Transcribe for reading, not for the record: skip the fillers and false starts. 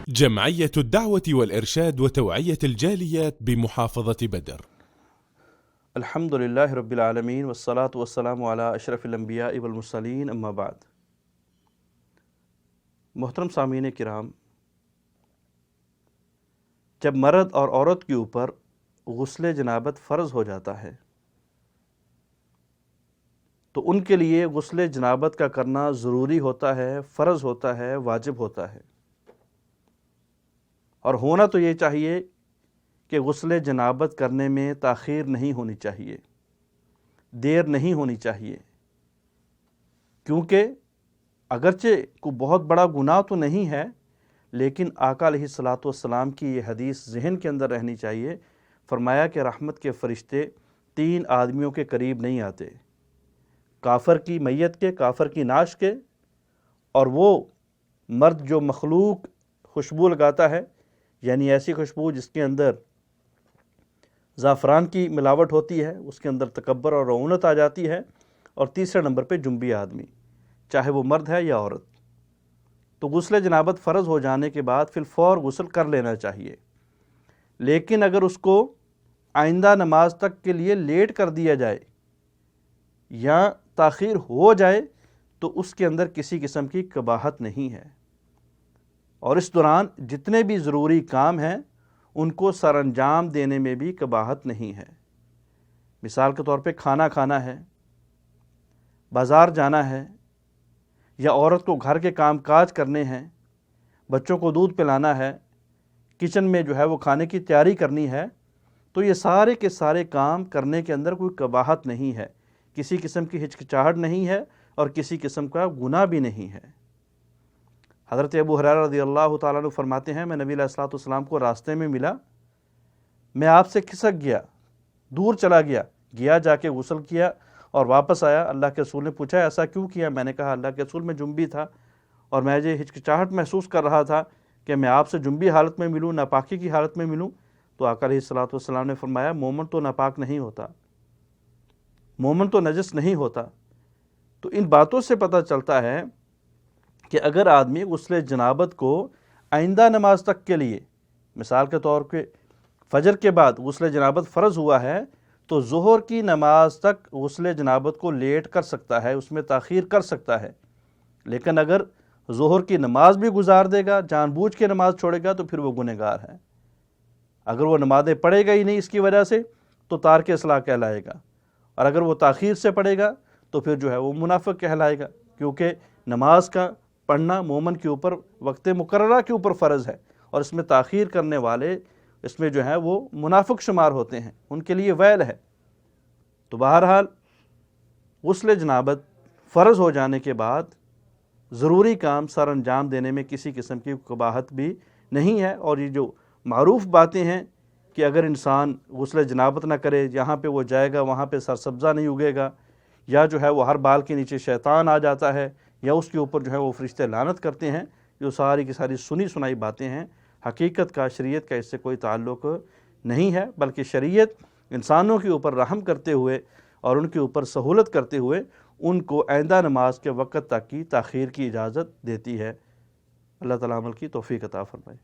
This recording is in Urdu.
جمعية الدعوة والإرشاد وتوعية الجاليات بمحافظة بدر. الحمد للہ رب العالمین والصلاة والسلام علی اشرف الانبیاء والمرسلین اما بعد۔ محترم سامعین کرام، جب مرد اور عورت کے اوپر غسل جنابت فرض ہو جاتا ہے تو ان کے لیے غسل جنابت کا کرنا ضروری ہوتا ہے، فرض ہوتا ہے، واجب ہوتا ہے، اور ہونا تو یہ چاہیے کہ غسل جنابت کرنے میں تاخیر نہیں ہونی چاہیے، دیر نہیں ہونی چاہیے، کیونکہ اگرچہ کوئی بہت بڑا گناہ تو نہیں ہے، لیکن آقا علیہ الصلاۃ والسلام کی یہ حدیث ذہن کے اندر رہنی چاہیے۔ فرمایا کہ رحمت کے فرشتے 3 آدمیوں کے قریب نہیں آتے، کافر کی میت کے، کافر کی نعش کے، اور وہ مرد جو مخلوق خوشبو لگاتا ہے، یعنی ایسی خوشبو جس کے اندر زعفران کی ملاوٹ ہوتی ہے، اس کے اندر تکبر اور رعونت آ جاتی ہے، اور تیسرے نمبر پہ جنبی آدمی، چاہے وہ مرد ہے یا عورت۔ تو غسل جنابت فرض ہو جانے کے بعد فی الفور غسل کر لینا چاہیے، لیکن اگر اس کو آئندہ نماز تک کے لیے لیٹ کر دیا جائے یا تاخیر ہو جائے تو اس کے اندر کسی قسم کی قباحت نہیں ہے، اور اس دوران جتنے بھی ضروری کام ہیں ان کو سر انجام دینے میں بھی قباحت نہیں ہے۔ مثال کے طور پہ کھانا کھانا ہے، بازار جانا ہے، یا عورت کو گھر کے کام کاج کرنے ہیں، بچوں کو دودھ پلانا ہے، کچن میں جو ہے وہ کھانے کی تیاری کرنی ہے، تو یہ سارے کے سارے کام کرنے کے اندر کوئی قباحت نہیں ہے، کسی قسم کی ہچکچاہٹ نہیں ہے، اور کسی قسم کا گناہ بھی نہیں ہے۔ حضرت ابو ہریرہ رضی اللہ تعالیٰ عنہ فرماتے ہیں، میں نبی علیہ الصلوۃ والسلام کو راستے میں ملا، میں آپ سے کھسک گیا، دور چلا گیا جا کے غسل کیا اور واپس آیا۔ اللہ کے رسول نے پوچھا ایسا کیوں کیا؟ میں نے کہا اللہ کے رسول میں جنبی تھا اور میں یہ ہچکچاہٹ محسوس کر رہا تھا کہ میں آپ سے جنبی حالت میں ملوں، ناپاکی کی حالت میں ملوں۔ تو آقا علیہ الصلوۃ والسلام نے فرمایا مومن تو ناپاک نہیں ہوتا، مومن تو نجس نہیں ہوتا۔ تو ان باتوں سے پتہ چلتا ہے کہ اگر آدمی غسل جنابت کو آئندہ نماز تک کے لیے، مثال کے طور پہ فجر کے بعد غسل جنابت فرض ہوا ہے تو ظہر کی نماز تک غسل جنابت کو لیٹ کر سکتا ہے، اس میں تاخیر کر سکتا ہے، لیکن اگر ظہر کی نماز بھی گزار دے گا، جان بوجھ کے نماز چھوڑے گا، تو پھر وہ گنہگار ہے۔ اگر وہ نمازیں پڑھے گا ہی نہیں اس کی وجہ سے تو تارک اصلاح کہلائے گا، اور اگر وہ تاخیر سے پڑھے گا تو پھر جو ہے وہ منافق کہلائے گا، کیونکہ نماز کا پڑھنا مومن کے اوپر وقت مقررہ کے اوپر فرض ہے، اور اس میں تاخیر کرنے والے اس میں جو ہے وہ منافق شمار ہوتے ہیں، ان کے لیے ویل ہے۔ تو بہرحال غسل جنابت فرض ہو جانے کے بعد ضروری کام سر انجام دینے میں کسی قسم کی قباحت بھی نہیں ہے، اور یہ جو معروف باتیں ہیں کہ اگر انسان غسل جنابت نہ کرے، یہاں پہ وہ جائے گا وہاں پہ سرسبزہ نہیں اگے گا، یا جو ہے وہ ہر بال کے نیچے شیطان آ جاتا ہے، یا اس کے اوپر جو ہے وہ فرشتے لعنت کرتے ہیں، جو ساری کی ساری سنی سنائی باتیں ہیں، حقیقت کا، شریعت کا اس سے کوئی تعلق نہیں ہے، بلکہ شریعت انسانوں کے اوپر رحم کرتے ہوئے اور ان کے اوپر سہولت کرتے ہوئے ان کو آئندہ نماز کے وقت تک کی تاخیر کی اجازت دیتی ہے۔ اللہ تعالیٰ عمل کی توفیق عطا فرمائے۔